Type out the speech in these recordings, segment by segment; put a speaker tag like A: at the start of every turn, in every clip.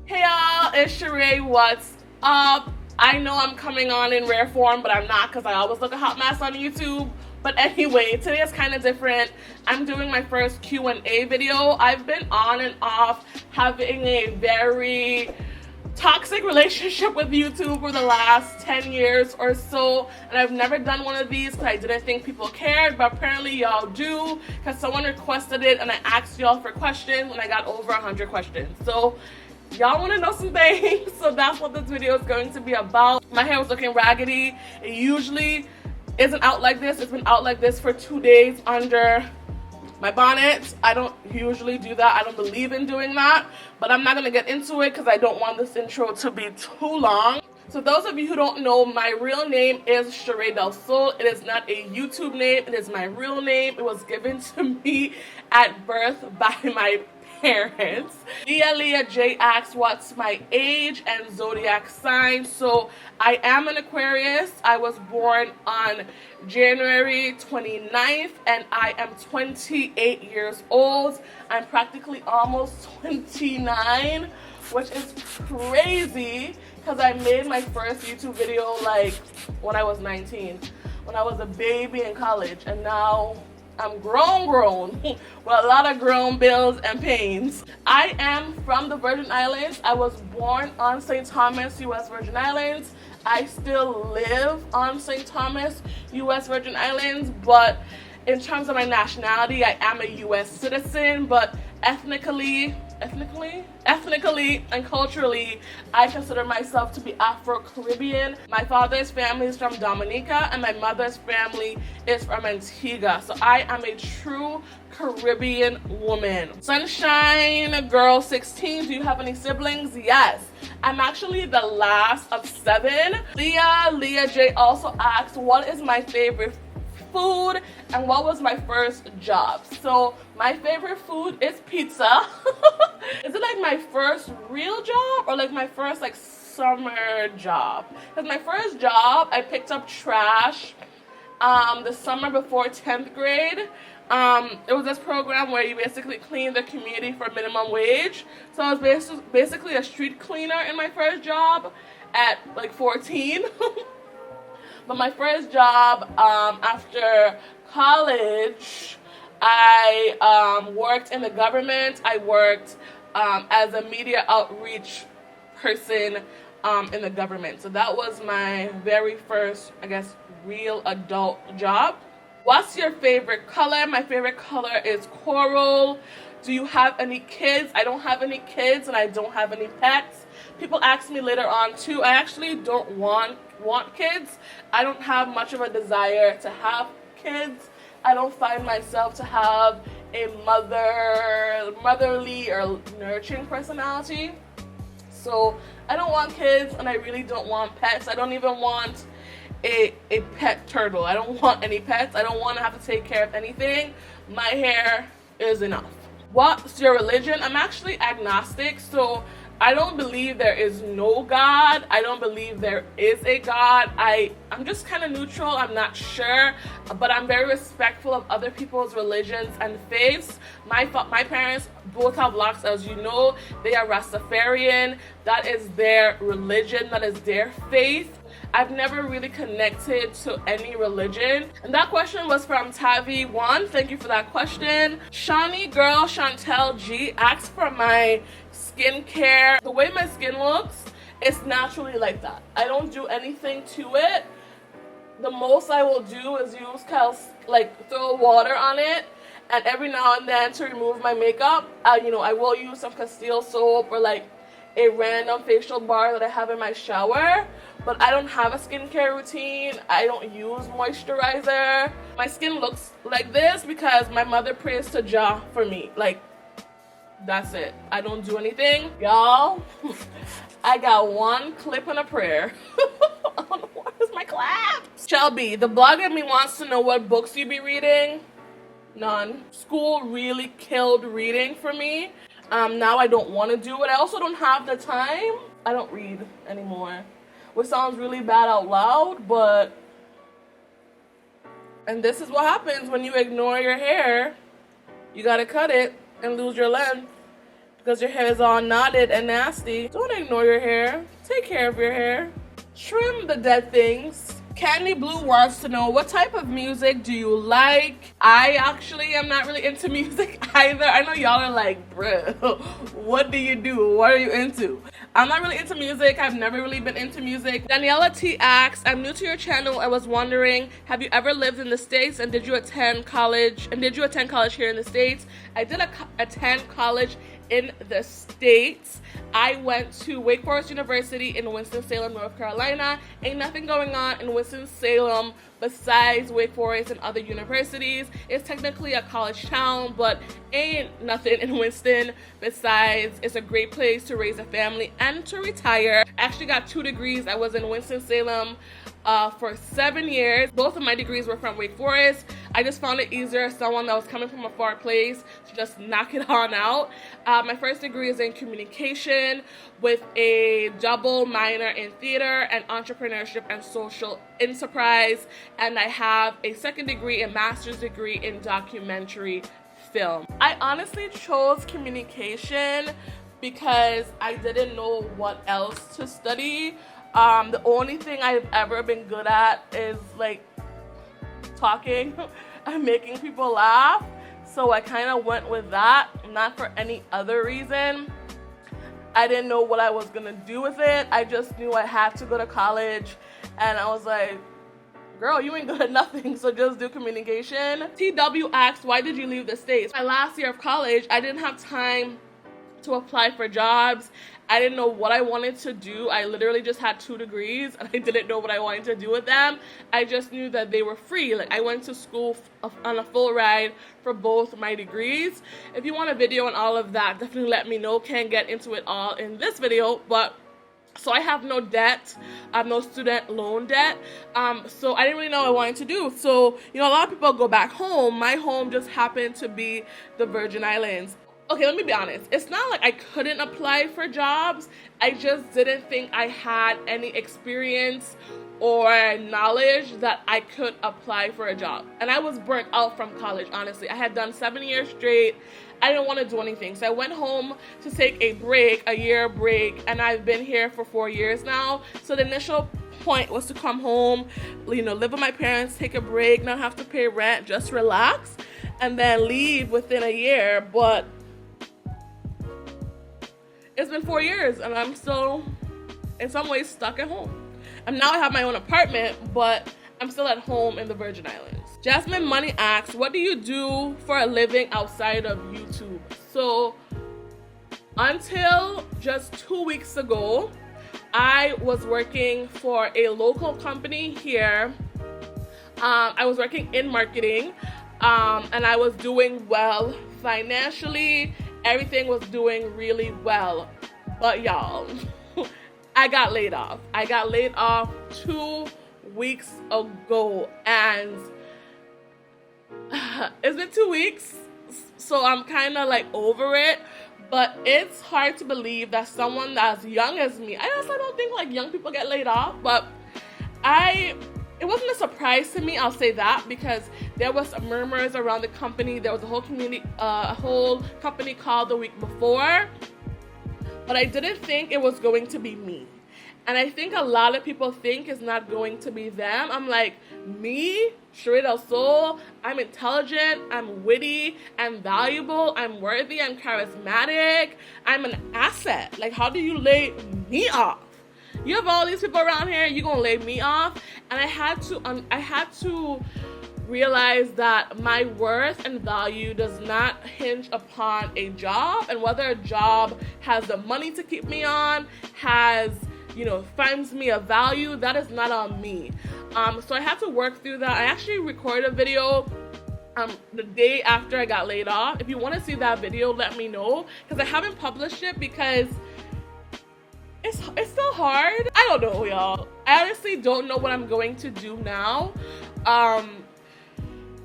A: Hey y'all, it's SheRea. What's up? I know I'm coming on in rare form, but I'm not because I always look a hot mess on YouTube. But anyway, today is kind of different. I'm doing my first Q&A video. I've been on and off having a very toxic relationship with YouTube for the last 10 years or so, and I've never done one of these because I didn't think people cared, but apparently y'all do because someone requested it and I asked y'all for questions and I got over 100 questions. So y'all want to know some things, so that's what this video is going to be about. My hair was looking raggedy. It usually isn't out like this. It's been out like this for 2 days under my bonnet. I don't usually do that. I don't believe in doing that, but I'm not going to get into it because I don't want this intro to be too long. So those of you who don't know, my real name is SheRea DelSol. It is not a YouTube name. It is my real name. It was given to me at birth by my parents. Leah J asks what's my age and zodiac sign. So I am an Aquarius. I was born on January 29th and I am 28 years old. I'm practically almost 29, which is crazy because I made my first YouTube video like when I was 19, when I was a baby in college, and now I'm grown with a lot of grown bills and pains. I am from the Virgin Islands. I was born on St. Thomas, U.S. Virgin Islands. I still live on St. Thomas, U.S. Virgin Islands, but in terms of my nationality, I am a U.S. citizen, but ethnically and culturally, I consider myself to be Afro-Caribbean. My father's family is from Dominica and my mother's family is from Antigua. So I am a true Caribbean woman. Sunshine Girl 16, do you have any siblings? Yes. I'm actually the last of 7. Leah J also asked, what is my favorite food and what was my first job? So my favorite food is pizza. Is it like my first real job or like my first like summer job? Because my first job, I picked up trash the summer before 10th grade. It was this program where you basically clean the community for minimum wage. So I was basically a street cleaner in my first job at like 14. But my first job after college, I worked in the government. I worked as a media outreach person in the government. So that was my very first, I guess, real adult job. What's your favorite color? My favorite color is coral. Do you have any kids? I don't have any kids and I don't have any pets. People ask me later on too. I actually don't want kids. I don't have much of a desire to have kids. I don't find myself to have a motherly or nurturing personality. So I don't want kids and I really don't want pets. I don't even want a pet turtle. I don't want any pets. I don't want to have to take care of anything. My hair is enough. What's your religion? I'm actually agnostic, so I don't believe there is no God. I don't believe there is a God. I'm just kind of neutral. I'm not sure, but I'm very respectful of other people's religions and faiths. My parents both have locks, as you know. They are Rastafarian. That is their religion. That is their faith. I've never really connected to any religion. And that question was from Tavi1. Thank you for that question. Shawnee Girl Chantel G asked for my skincare. The way my skin looks, it's naturally like that. I don't do anything to it. The most I will do is use throw water on it, and every now and then to remove my makeup, I will use some Castile soap or like a random facial bar that I have in my shower. But I don't have a skincare routine. I don't use moisturizer. My skin looks like this because my mother prays to Jah for me. Like, that's it. I don't do anything. Y'all, I got one clip and a prayer. Where's my claps? Shelby, the blog in me wants to know what books you be reading. None. School really killed reading for me. Now I don't want to do it. I also don't have the time. I don't read anymore. Which sounds really bad out loud, and this is what happens when you ignore your hair. You gotta cut it and lose your length. because your hair is all knotted and nasty. Don't ignore your hair. Take care of your hair. Trim the dead things. Candy Blue wants to know, what type of music do you like? I actually am not really into music either. I know y'all are like, bruh, what do you do? What are you into? I'm not really into music. I've never really been into music. Daniela T asks, I'm new to your channel. I was wondering, have you ever lived in the States and did you attend college? And did you attend college here in the States? I did attend college in the States. I went to Wake Forest University in Winston-Salem, North Carolina. Ain't nothing going on in Winston-Salem besides Wake Forest and other universities. It's technically a college town, but ain't nothing in Winston besides it's a great place to raise a family and to retire. I actually got 2 degrees. I was in Winston-Salem for 7 years. Both of my degrees were from Wake Forest. I just found it easier as someone that was coming from a far place to just knock it on out. My first degree is in communication with a double minor in theater and entrepreneurship and social enterprise. And I have a second degree, a master's degree in documentary film. I honestly chose communication because I didn't know what else to study. The only thing I've ever been good at is like talking and making people laugh. So I kind of went with that, not for any other reason. I didn't know what I was gonna do with it. I just knew I had to go to college, and I was like, girl, you ain't good at nothing, so just do communication. TW asked, why did you leave the States? My last year of college, I didn't have time to apply for jobs. I didn't know what I wanted to do. I literally just had 2 degrees and I didn't know what I wanted to do with them. I just knew that they were free. Like, I went to school on a full ride for both my degrees. If you want a video on all of that, definitely let me know. Can't get into it all in this video, but so I have no debt. I have no student loan debt. So I didn't really know what I wanted to do. So, you know, a lot of people go back home. My home just happened to be the Virgin Islands. Okay, let me be honest. It's not like I couldn't apply for jobs. I just didn't think I had any experience or knowledge that I could apply for a job. And I was burnt out from college, honestly. I had done 7 years straight. I didn't want to do anything. So I went home to take a break, a year break, and I've been here for 4 years now. So the initial point was to come home, you know, live with my parents, take a break, not have to pay rent, just relax, and then leave within a year. But it's been 4 years and I'm still in some ways stuck at home. And now I have my own apartment, but I'm still at home in the Virgin Islands. Jasmine Money asks, what do you do for a living outside of YouTube? So until just 2 weeks ago, I was working for a local company here. I was working in marketing, and I was doing well financially. Everything was doing really well, but y'all, I got laid off. I got laid off 2 weeks ago, and it's been 2 weeks, so I'm kind of like over it, but it's hard to believe that someone as young as me, I also don't think like young people get laid off, but it wasn't a surprise to me, I'll say that, because there was murmurs around the company. There was a whole company call the week before, but I didn't think it was going to be me. And I think a lot of people think it's not going to be them. I'm like, me, SheRea DelSol, I'm intelligent, I'm witty, I'm valuable, I'm worthy, I'm charismatic, I'm an asset. Like, how do you lay me off? You have all these people around here, you gonna lay me off? And I had to realize that my worth and value does not hinge upon a job, and whether a job has the money to keep me on, has, you know, finds me a value, that is not on me. So I had to work through that. I actually recorded a video the day after I got laid off. If you want to see that video, let me know, because I haven't published it because it's still hard. I don't know, y'all. I honestly don't know what I'm going to do now.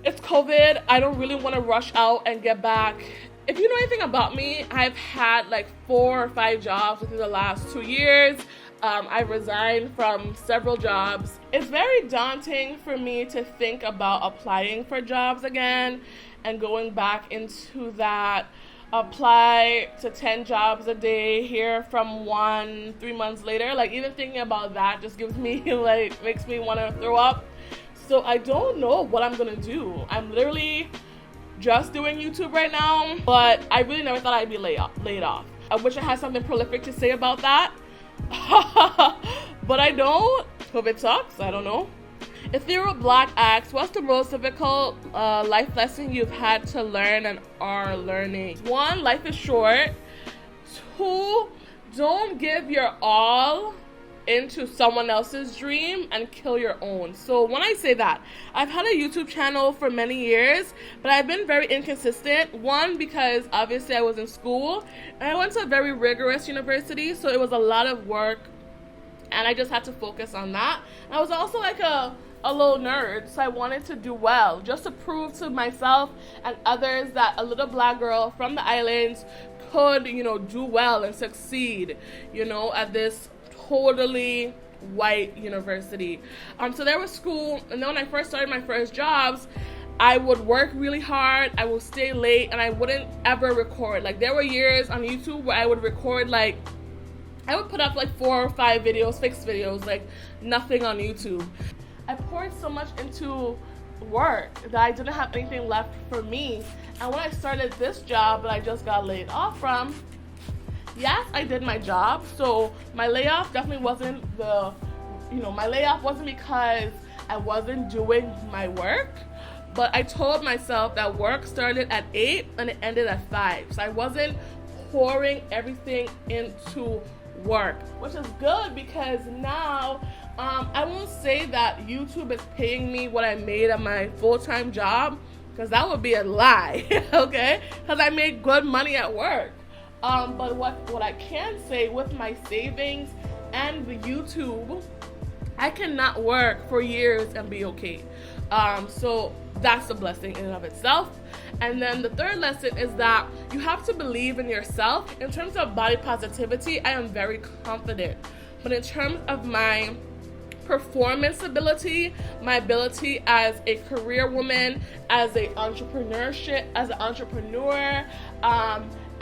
A: It's COVID. I don't really want to rush out and get back. If you know anything about me, I've had like 4 or 5 jobs within the last 2 years. I've resigned from several jobs. It's very daunting for me to think about applying for jobs again and going back into that apply to 10 jobs a day, hear from one 3 months later. Like, even thinking about that just gives me like, makes me want to throw up. So I don't know what I'm gonna do. I'm literally just doing YouTube right now, but I really never thought I'd be laid off. I wish I had something prolific to say about that. But I don't. COVID sucks. I don't know. Ethereal Black asks, what's the most difficult life lesson you've had to learn and are learning? 1, life is short. 2, don't give your all into someone else's dream and kill your own. So when I say that, I've had a YouTube channel for many years, but I've been very inconsistent. 1, because obviously I was in school and I went to a very rigorous university, so it was a lot of work and I just had to focus on that. And I was also like a little nerd, so I wanted to do well, just to prove to myself and others that a little black girl from the islands could, you know, do well and succeed, you know, at this totally white university. So there was school, and then when I first started my first jobs, I would work really hard, I would stay late, and I wouldn't ever record. Like, there were years on YouTube where I would record, like, I would put up like 4 or 5 videos, fixed videos, like nothing on YouTube. I poured so much into work that I didn't have anything left for me. And when I started this job that I just got laid off from, yes, I did my job. So my layoff definitely wasn't my layoff wasn't because I wasn't doing my work, but I told myself that work started at 8 and it ended at 5. So I wasn't pouring everything into work, which is good because now I won't say that YouTube is paying me what I made at my full-time job, because that would be a lie. Okay, because I made good money at work, but what I can say, with my savings and the YouTube, I cannot work for years and be okay. So that's a blessing in and of itself. And then the third lesson is that you have to believe in yourself. In terms of body positivity, I am very confident. But in terms of my performance ability, my ability as a career woman, as an entrepreneur,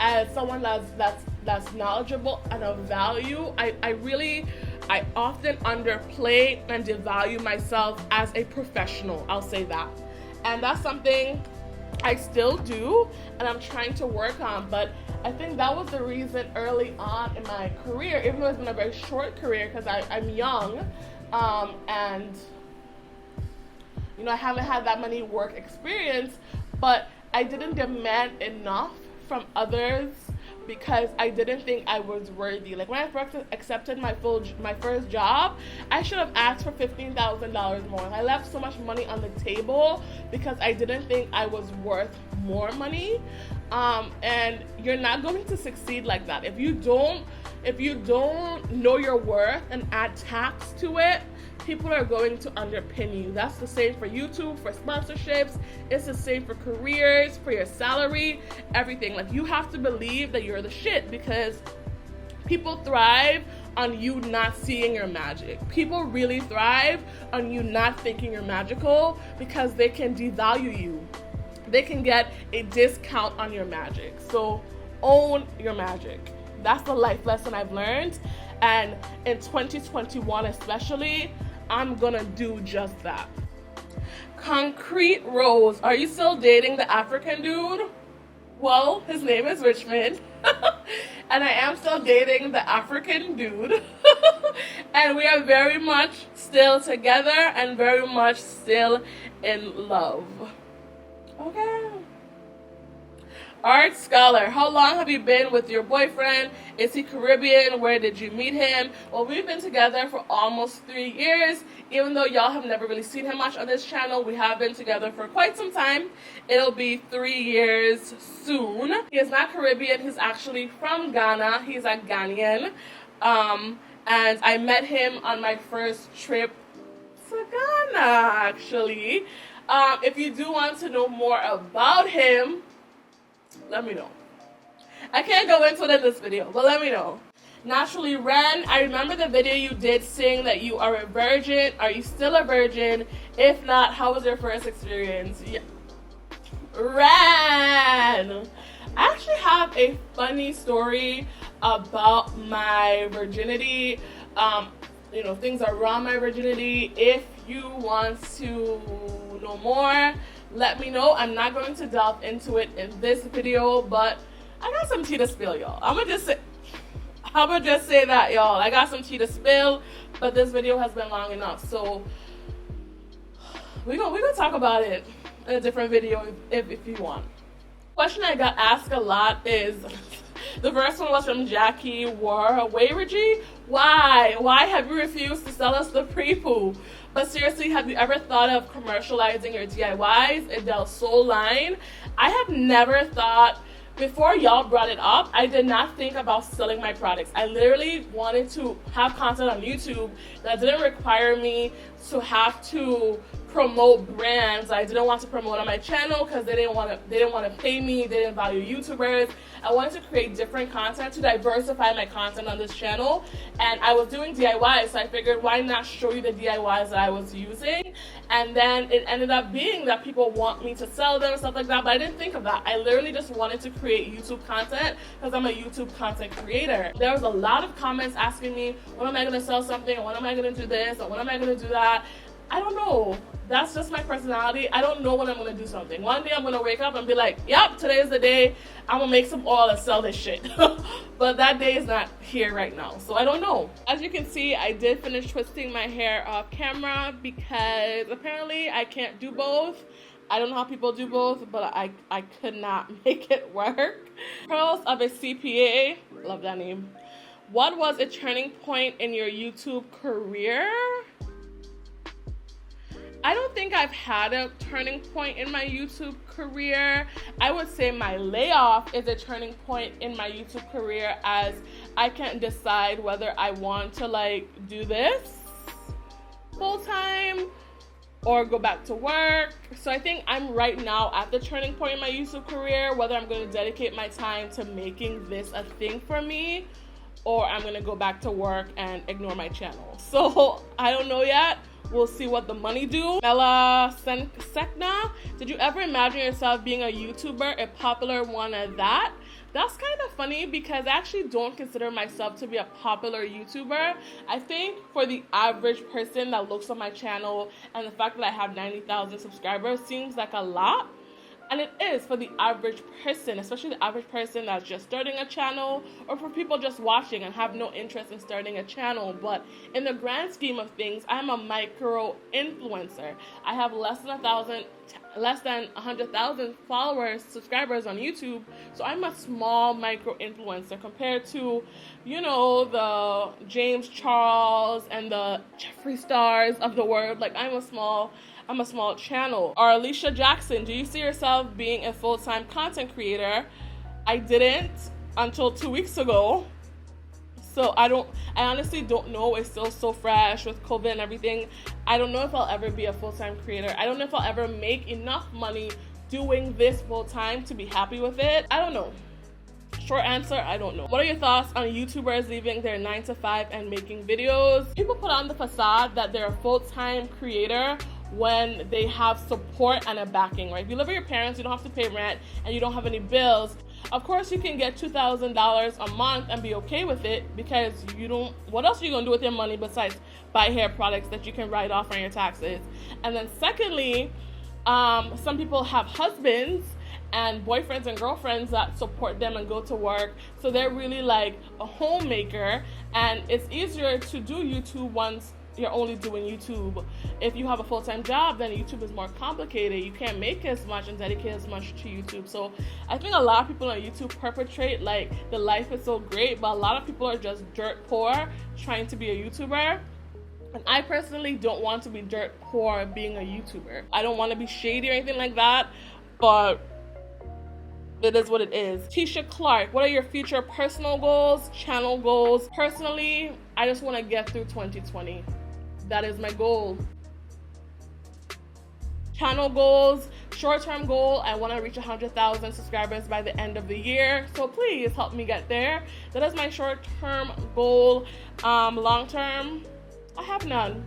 A: as someone that's knowledgeable and of value, I often underplay and devalue myself as a professional. I'll say that. And that's something I still do and I'm trying to work on. But I think that was the reason early on in my career, even though it's been a very short career because I'm young, and you know, I haven't had that many work experience, but I didn't demand enough from others because I didn't think I was worthy. Like, when I first accepted my first job, I should have asked for $15,000 more. I left so much money on the table because I didn't think I was worth more money. And you're not going to succeed like that. If you don't know your worth and add tax to it, people are going to underpin you. That's the same for YouTube, for sponsorships. It's the same for careers, for your salary, everything. Like, you have to believe that you're the shit, because people thrive on you not seeing your magic. People really thrive on you not thinking you're magical because they can devalue you. They can get a discount on your magic. So own your magic. That's the life lesson I've learned. And in 2021 especially, I'm gonna do just that. Concrete Rose, are you still dating the African dude? Well, his name is Richmond. And I am still dating the African dude. And we are very much still together and very much still in love. Okay. Art Scholar, how long have you been with your boyfriend? Is he Caribbean? Where did you meet him? Well, we've been together for almost 3 years. Even though y'all have never really seen him much on this channel, we have been together for quite some time. It'll be 3 years soon. He is not Caribbean. He's actually from Ghana. He's a Ghanaian. And I met him on my first trip to Ghana, actually. If you do want to know more about him, let me know. I can't go into it in this video, but let me know. Naturally Ren, I remember the video you did saying that you are a virgin. Are you still a virgin? If not, how was your first experience? Yeah. Ren! I actually have a funny story about my virginity. Things around my virginity. If you want to know more, let me know. I'm not going to delve into it in this video, but I got some tea to spill, y'all. I'm gonna just say that, y'all. I got some tea to spill, but this video has been long enough, so we're gonna talk about it in a different video if you want. Question I got asked a lot is, the first one was from Jackie Warwavergy. Why have you refused to sell us the pre-poo? But seriously, have you ever thought of commercializing your DIYs in DelSol line? I have never thought. Before y'all brought it up, I did not think about selling my products. I literally wanted to have content on YouTube that didn't require me to have to promote brands. I didn't want to promote on my channel because they didn't want to pay me. They didn't value YouTubers. I wanted to create different content to diversify my content on this channel. And I was doing DIYs, so I figured why not show you the DIYs that I was using. And then it ended up being that people want me to sell them and stuff like that, but I didn't think of that. I literally just wanted to create YouTube content because I'm a YouTube content creator. There was a lot of comments asking me, when am I going to sell something? Or when am I going to do this? Or when am I going to do that? I don't know. That's just my personality. I don't know when I'm going to do something. One day I'm going to wake up and be like, yep, today is the day. I'm going to make some oil and sell this shit. But that day is not here right now. So I don't know. As you can see, I did finish twisting my hair off camera because apparently I can't do both. I don't know how people do both, but I could not make it work. Pearls of a CPA. Love that name. What was a turning point in your YouTube career? I don't think I've had a turning point in my YouTube career. I would say my layoff is a turning point in my YouTube career, as I can't decide whether I want to do this full time or go back to work. So I think I'm right now at the turning point in my YouTube career, whether I'm going to dedicate my time to making this a thing for me or I'm going to go back to work and ignore my channel. So I don't know yet. We'll see what the money do. Mela Sekna, did you ever imagine yourself being a YouTuber, a popular one at that? That's kind of funny because I actually don't consider myself to be a popular YouTuber. I think for the average person that looks on my channel and the fact that I have 90,000 subscribers seems like a lot. And it is for the average person, especially the average person that's just starting a channel, or for people just watching and have no interest in starting a channel. But in the grand scheme of things, I'm a micro influencer. I have less than 100,000 followers, subscribers on YouTube. So I'm a small micro influencer compared to, the James Charles and the Jeffree Stars of the world. I'm a small channel. Or Alicia Jackson, do you see yourself being a full-time content creator? I didn't until 2 weeks ago. So I honestly don't know. It's still so fresh with COVID and everything. I don't know if I'll ever be a full-time creator. I don't know if I'll ever make enough money doing this full-time to be happy with it. I don't know. Short answer, I don't know. What are your thoughts on YouTubers leaving their 9 to 5 and making videos? People put on the facade that they're a full-time creator when they have support and a backing, right? If you live with your parents, you don't have to pay rent and you don't have any bills. Of course, you can get $2,000 a month and be okay with it because what else are you gonna do with your money besides buy hair products that you can write off on your taxes? And then secondly, some people have husbands and boyfriends and girlfriends that support them and go to work. So they're really like a homemaker, and it's easier to do YouTube once you're only doing YouTube. If you have a full-time job, then YouTube is more complicated. You can't make as much and dedicate as much to YouTube. So I think a lot of people on YouTube perpetrate the life is so great, but a lot of people are just dirt poor trying to be a YouTuber. And I personally don't want to be dirt poor being a YouTuber. I don't want to be shady or anything like that, but it is what it is. Tisha Clark, what are your future personal goals, channel goals? Personally, I just want to get through 2020. That is my goal. Channel goals, short-term goal, I want to reach 100,000 subscribers by the end of the year. So please help me get there. That is my short-term goal. Long-term, I have none.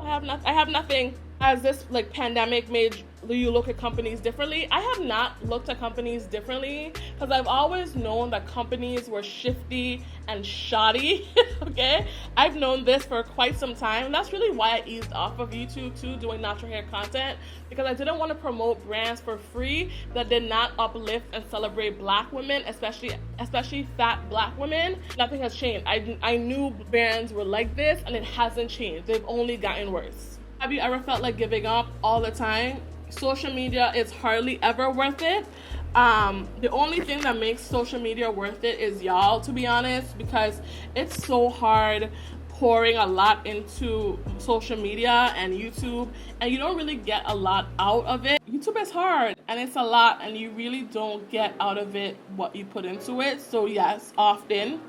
A: I have nothing. Has this like pandemic made you look at companies differently? I have not looked at companies differently because I've always known that companies were shifty and shoddy. Okay, I've known this for quite some time, and that's really why I eased off of YouTube too, doing natural hair content, because I didn't want to promote brands for free that did not uplift and celebrate Black women, especially fat Black women. Nothing has changed. I knew brands were like this, and it hasn't changed. They've only gotten worse. Have you ever felt like giving up all the time? Social media is hardly ever worth it. The only thing that makes social media worth it is y'all, to be honest, because it's so hard pouring a lot into social media and YouTube, and you don't really get a lot out of it. YouTube is hard and it's a lot, and you really don't get out of it what you put into it. So yes, often.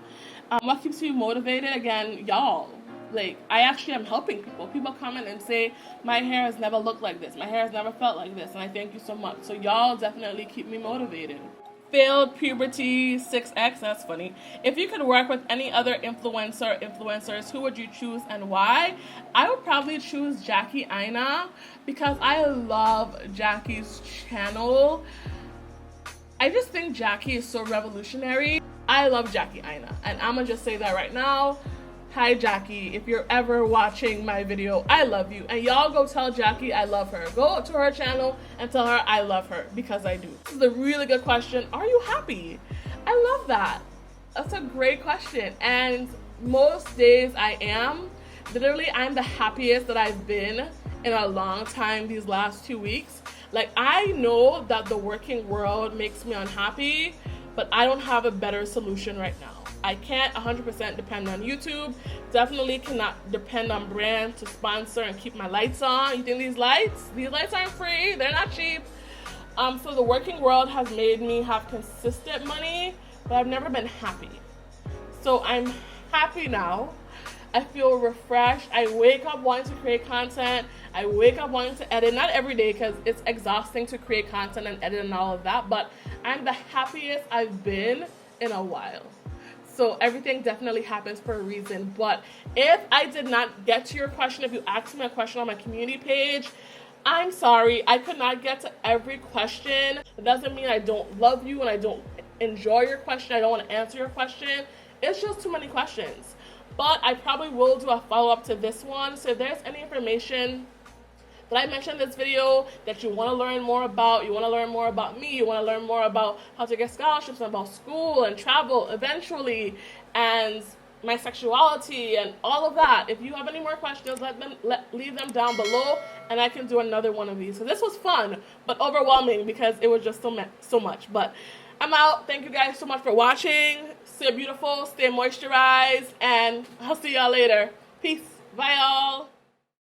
A: What keeps you motivated? Again, y'all. Like, I actually am helping people. People comment and say, my hair has never looked like this. My hair has never felt like this. And I thank you so much. So y'all definitely keep me motivated. Failed puberty 6X. That's funny. If you could work with any other influencers, who would you choose and why? I would probably choose Jackie Aina because I love Jackie's channel. I just think Jackie is so revolutionary. I love Jackie Aina. And I'm going to just say that right now. Hi Jackie, if you're ever watching my video, I love you. And y'all go tell Jackie I love her. Go to her channel and tell her I love her, because I do. This is a really good question. Are you happy? I love that. That's a great question. And most days I am. Literally, I'm the happiest that I've been in a long time these last 2 weeks. Like, I know that the working world makes me unhappy, but I don't have a better solution right now. I can't 100% depend on YouTube. Definitely cannot depend on brands to sponsor and keep my lights on. You think these lights aren't free? They're not cheap. So the working world has made me have consistent money, but I've never been happy. So I'm happy now. I feel refreshed. I wake up wanting to create content. I wake up wanting to edit, not every day because it's exhausting to create content and edit and all of that, but I'm the happiest I've been in a while. So everything definitely happens for a reason. But if I did not get to your question, if you asked me a question on my community page, I'm sorry. I could not get to every question. It doesn't mean I don't love you and I don't enjoy your question. I don't want to answer your question. It's just too many questions. But I probably will do a follow-up to this one. So if there's any information that I mentioned in this video that you want to learn more about, you want to learn more about me, you want to learn more about how to get scholarships and about school and travel eventually, and my sexuality and all of that, if you have any more questions, leave them down below, and I can do another one of these. So this was fun, but overwhelming because it was just so much. But I'm out. Thank you guys so much for watching. Stay beautiful, stay moisturized, and I'll see y'all later. Peace. Bye, y'all.